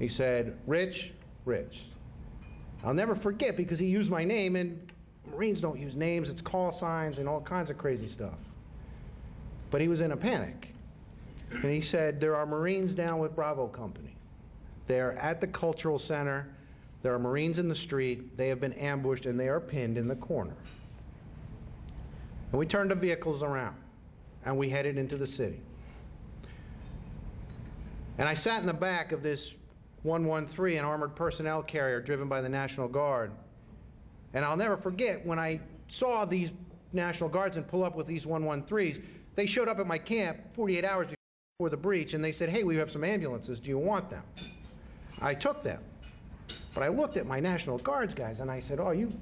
He said, Rich. I'll never forget, because he used my name, and Marines don't use names, it's call signs and all kinds of crazy stuff. But he was in a panic. And he said, there are Marines down with Bravo Company. They're at the cultural center. There are Marines in the street. They have been ambushed, and they are pinned in the corner. And we turned the vehicles around, and we headed into the city. And I sat in the back of this 113, an armored personnel carrier driven by the National Guard. And I'll never forget, when I saw these National Guardsmen pull up with these 113s, they showed up at my camp 48 hours before the breach, and they said, hey, we have some ambulances, do you want them? I took them. But I looked at my National Guards guys, and I said, oh, you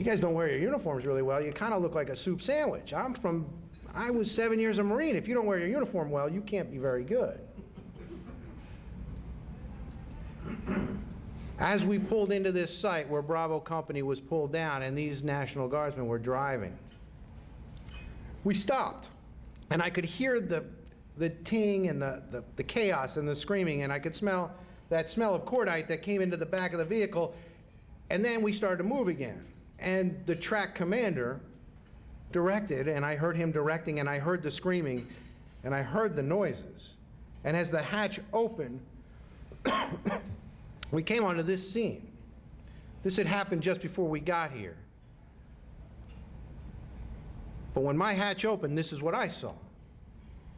guys don't wear your uniforms really well. You kind of look like a soup sandwich. I was 7 years a Marine. If you don't wear your uniform well, you can't be very good. As we pulled into this site where Bravo Company was pulled down and these National Guardsmen were driving, we stopped. And I could hear the ting and the chaos and the screaming, and I could smell that smell of cordite that came into the back of the vehicle. And then we started to move again. And the track commander directed, and I heard him directing, and I heard the screaming, and I heard the noises. And as the hatch opened, we came onto this scene. This had happened just before we got here. But when my hatch opened, this is what I saw.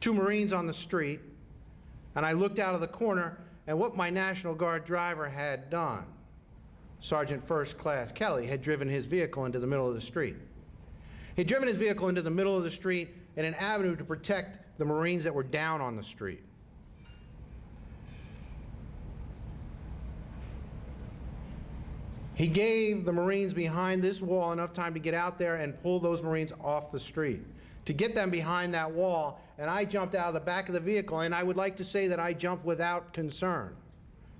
2 Marines on the street, and I looked out of the corner, and what my National Guard driver had done, Sergeant First Class Kelly, had driven his vehicle into the middle of the street. He'd driven his vehicle into the middle of the street in an avenue to protect the Marines that were down on the street. He gave the Marines behind this wall enough time to get out there and pull those Marines off the street, to get them behind that wall, and I jumped out of the back of the vehicle, and I would like to say that I jumped without concern,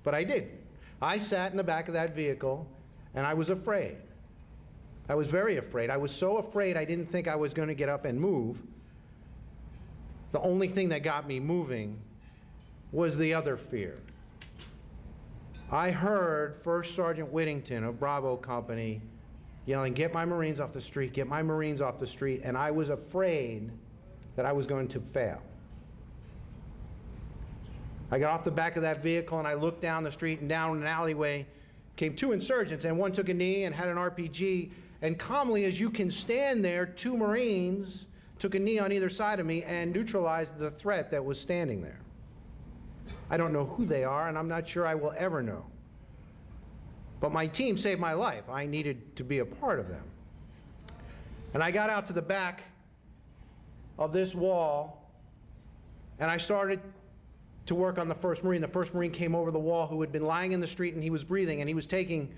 but I didn't. I sat in the back of that vehicle, and I was afraid. I was very afraid. I was so afraid I didn't think I was going to get up and move. The only thing that got me moving was the other fear. I heard First Sergeant Whittington of Bravo Company yelling, get my Marines off the street, get my Marines off the street, and I was afraid that I was going to fail. I got off the back of that vehicle and I looked down the street, and down an alleyway came 2 insurgents, and one took a knee and had an RPG, and calmly as you can stand there, 2 Marines took a knee on either side of me and neutralized the threat that was standing there. I don't know who they are, and I'm not sure I will ever know. But my team saved my life. I needed to be a part of them. And I got out to the back of this wall, and I started to work on the first Marine. The first Marine came over the wall, who had been lying in the street, and he was breathing, and he was taking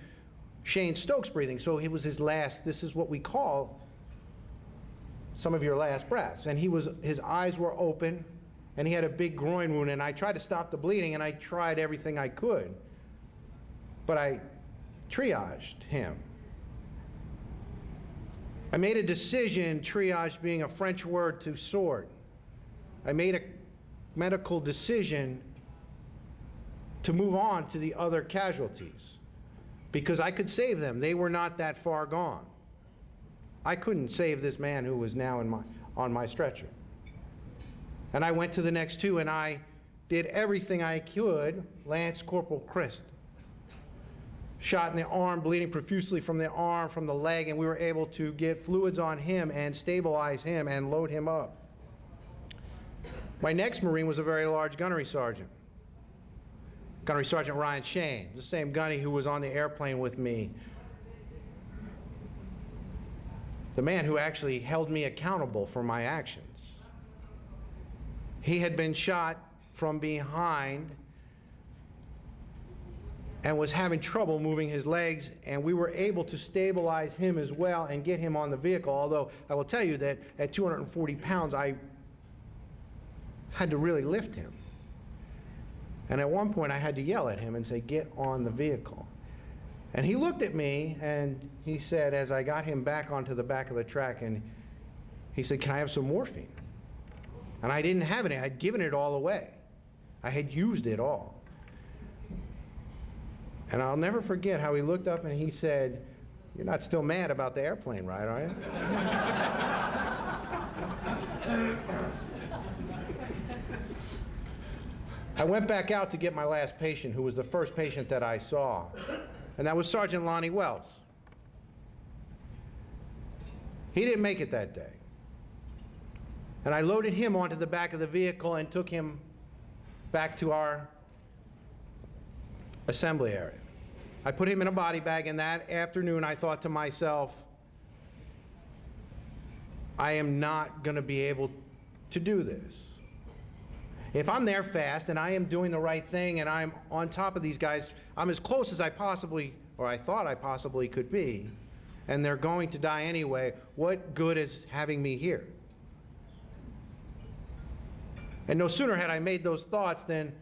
Shane Stokes breathing, so it was his last, this is what we call some of your last breaths. And his eyes were open, and he had a big groin wound, and I tried to stop the bleeding, and I tried everything I could. But I triaged him. I made a decision, triage being a French word to sword. I made a medical decision to move on to the other casualties, because I could save them. They were not that far gone. I couldn't save this man who was now on my stretcher. And I went to the next 2, and I did everything I could. Lance Corporal Christ, shot in the arm, bleeding profusely from the arm, from the leg, and we were able to get fluids on him and stabilize him and load him up. My next Marine was a very large gunnery sergeant. Gunnery Sergeant Ryan Shane, the same gunny who was on the airplane with me. The man who actually held me accountable for my actions. He had been shot from behind and was having trouble moving his legs, and we were able to stabilize him as well and get him on the vehicle, although I will tell you that at 240 pounds, I had to really lift him. And at one point, I had to yell at him and say, get on the vehicle. And he looked at me, and he said, as I got him back onto the back of the track, and he said, can I have some morphine? And I didn't have any. I had given it all away. I had used it all. And I'll never forget how he looked up and he said, "You're not still mad about the airplane ride, are you?" I went back out to get my last patient, who was the first patient that I saw, and that was Sergeant Lonnie Wells. He didn't make it that day. And I loaded him onto the back of the vehicle and took him back to our assembly area. I put him in a body bag, and that afternoon I thought to myself, I am not going to be able to do this. If I'm there fast and I am doing the right thing and I'm on top of these guys, I'm as close as I possibly, or I thought I possibly could be, and they're going to die anyway, what good is having me here? And no sooner had I made those thoughts than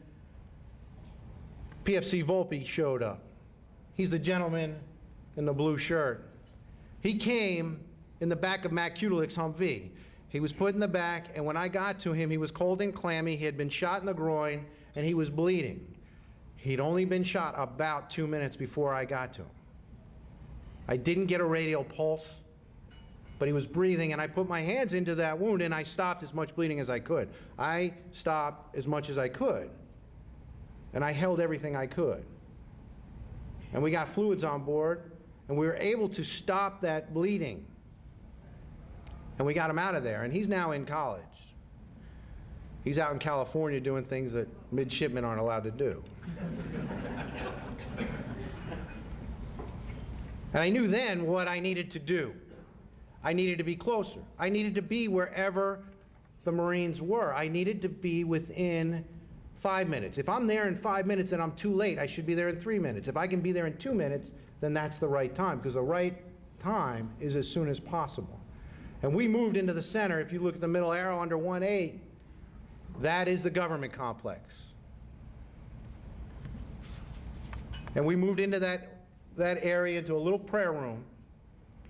PFC Volpe showed up. He's the gentleman in the blue shirt. He came in the back of Matt Kudelik's Humvee. He was put in the back, and when I got to him, he was cold and clammy. He had been shot in the groin, and he was bleeding. He'd only been shot about 2 minutes before I got to him. I didn't get a radial pulse, but he was breathing, and I put my hands into that wound, and I stopped as much bleeding as I could. I stopped as much as I could, and I held everything I could. And we got fluids on board, and we were able to stop that bleeding. And we got him out of there, and he's now in college. He's out in California doing things that midshipmen aren't allowed to do. And I knew then what I needed to do. I needed to be closer. I needed to be wherever the Marines were. I needed to be within 5 minutes. If I'm there in 5 minutes and I'm too late, I should be there in 3 minutes. If I can be there in 2 minutes, then that's the right time, because the right time is as soon as possible. And we moved into the center. If you look at the middle arrow under 1-8, that is the government complex. And we moved into that area, into a little prayer room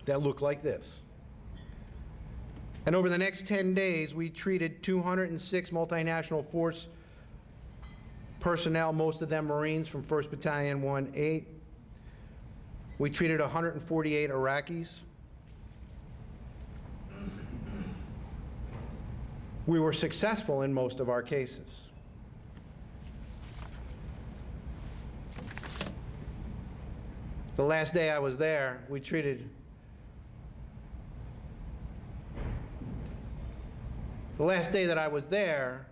that looked like this. And over the next 10 days, we treated 206 multinational force personnel, most of them Marines from 1st Battalion 1-8. We treated 148 Iraqis. We were successful in most of our cases. The last day I was there, we treated the last day that I was there,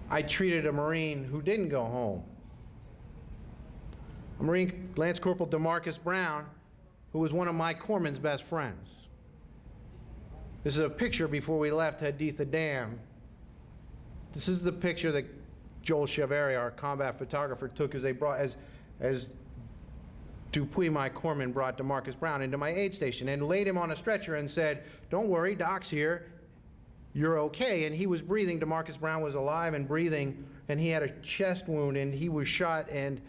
I treated a Marine who didn't go home. A Marine, Lance Corporal DeMarcus Brown, who was one of my corpsman's best friends. This is a picture before we left Haditha Dam. This is the picture that Joel Chaveri, our combat photographer, took as they brought, as Dupuy, my corpsman, brought DeMarcus Brown into my aid station and laid him on a stretcher and said, "Don't worry, Doc's here, you're okay." And he was breathing. DeMarcus Brown was alive and breathing, and he had a chest wound, and he was shot, and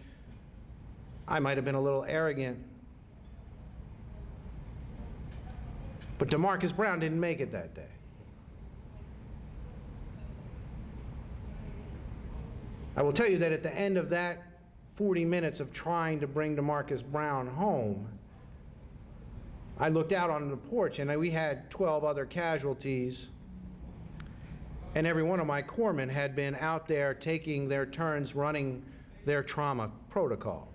I might have been a little arrogant, but DeMarcus Brown didn't make it that day. I will tell you that at the end of that 40 minutes of trying to bring DeMarcus Brown home, I looked out on the porch, and we had 12 other casualties, and every one of my corpsmen had been out there taking their turns running their trauma protocol.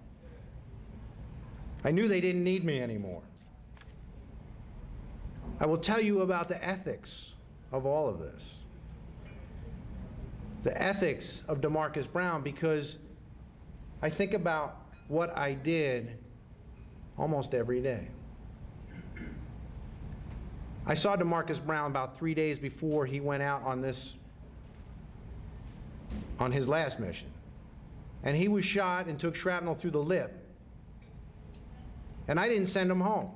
I knew they didn't need me anymore. I will tell you about the ethics of all of this. The ethics of DeMarcus Brown, because I think about what I did almost every day. I saw DeMarcus Brown about 3 days before he went out on his last mission. And he was shot and took shrapnel through the lip. And I didn't send him home.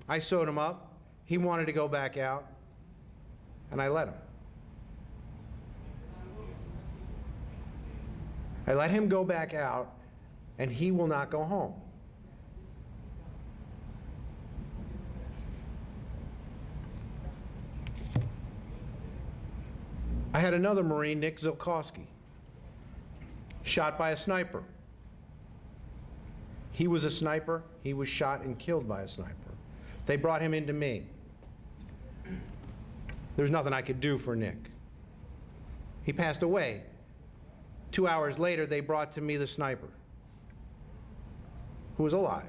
I sewed him up. He wanted to go back out, and I let him. I let him go back out, and he will not go home. I had another Marine, Nick Zilkowski. shot by a sniper. He was a sniper. He was shot and killed by a sniper. They brought him into me. There's nothing I could do for Nick. He passed away. 2 hours later, they brought to me the sniper, who was alive.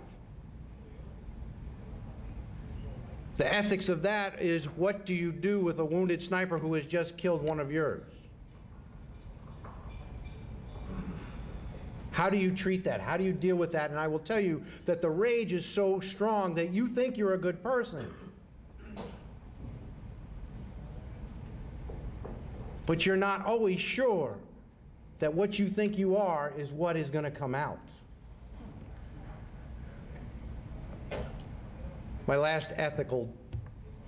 The ethics of that is, what do you do with a wounded sniper who has just killed one of yours? How do you treat that? How do you deal with that? And I will tell you that the rage is so strong that you think you're a good person. But you're not always sure that what you think you are is what is going to come out. My last ethical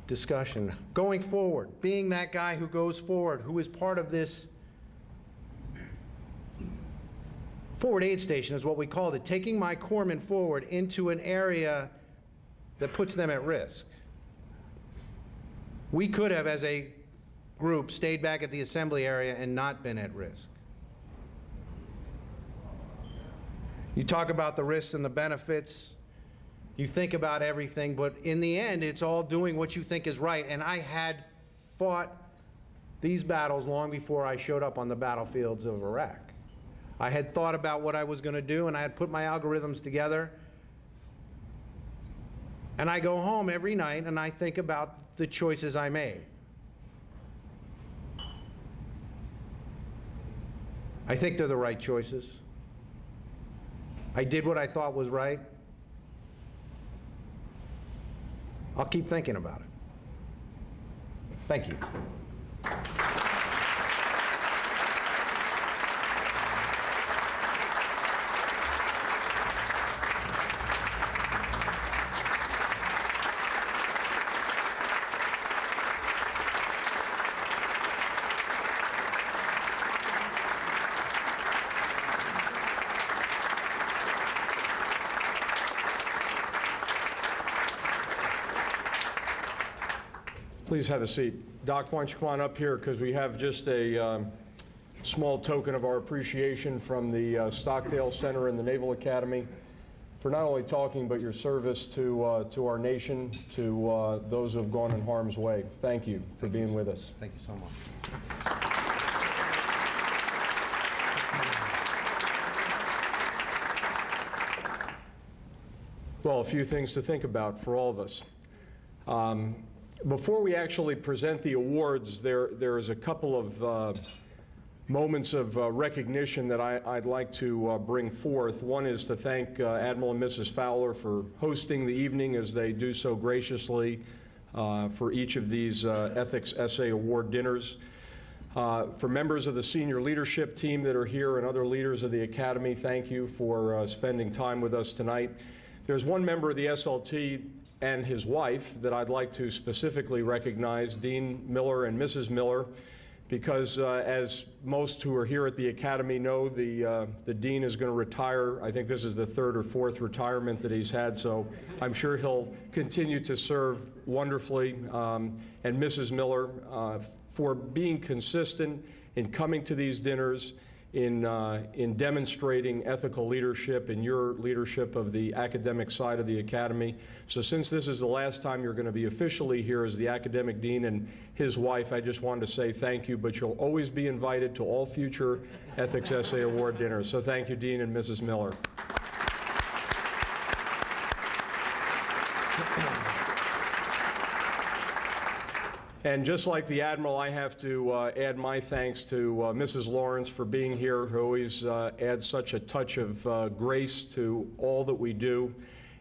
discussion. Going forward, being that guy who goes forward, who is part of this forward aid station is what we called it, taking my corpsmen forward into an area that puts them at risk. We could have, as a group, stayed back at the assembly area and not been at risk. You talk about the risks and the benefits. You think about everything, but in the end, it's all doing what you think is right. And I had fought these battles long before I showed up on the battlefields of Iraq. I had thought about what I was going to do, and I had put my algorithms together. And I go home every night, and I think about the choices I made. I think they're the right choices. I did what I thought was right. I'll keep thinking about it. Thank you. Please have a seat. Doc, why don't you come on up here, because we have just a small token of our appreciation from the Stockdale Center and the Naval Academy for not only talking, but your service to our nation, to those who have gone in harm's way. Thank you for being with us. Thank you so much. Well, a few things to think about for all of us. Before we actually present the awards, there is a couple of moments of recognition that I'd like to bring forth. One is to thank Admiral and Mrs. Fowler for hosting the evening, as they do so graciously for each of these Ethics Essay Award dinners. For members of the senior leadership team that are here and other leaders of the Academy, thank you for spending time with us tonight. There's one member of the SLT and his wife that I'd like to specifically recognize, Dean Miller and Mrs. Miller, because as most who are here at the Academy know, the Dean is going to retire. I think this is the third or fourth retirement that he's had, so I'm sure he'll continue to serve wonderfully. And Mrs. Miller, for being consistent in coming to these dinners, in demonstrating ethical leadership and your leadership of the academic side of the Academy. So since this is the last time you're going to be officially here as the academic dean and his wife, I just wanted to say thank you, but you'll always be invited to all future Ethics Essay Award dinners. So thank you, Dean and Mrs. Miller. And just like the Admiral, I have to add my thanks to Mrs. Lawrence for being here, who always adds such a touch of grace to all that we do,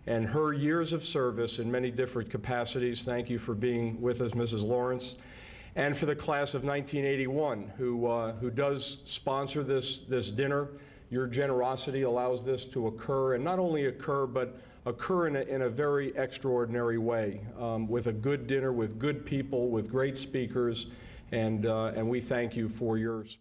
and her years of service in many different capacities. Thank you for being with us, Mrs. Lawrence. And for the class of 1981, who does sponsor this dinner. Your generosity allows this to occur, and not only occur, but occur in a very extraordinary way, with a good dinner, with good people, with great speakers, and we thank you for yours.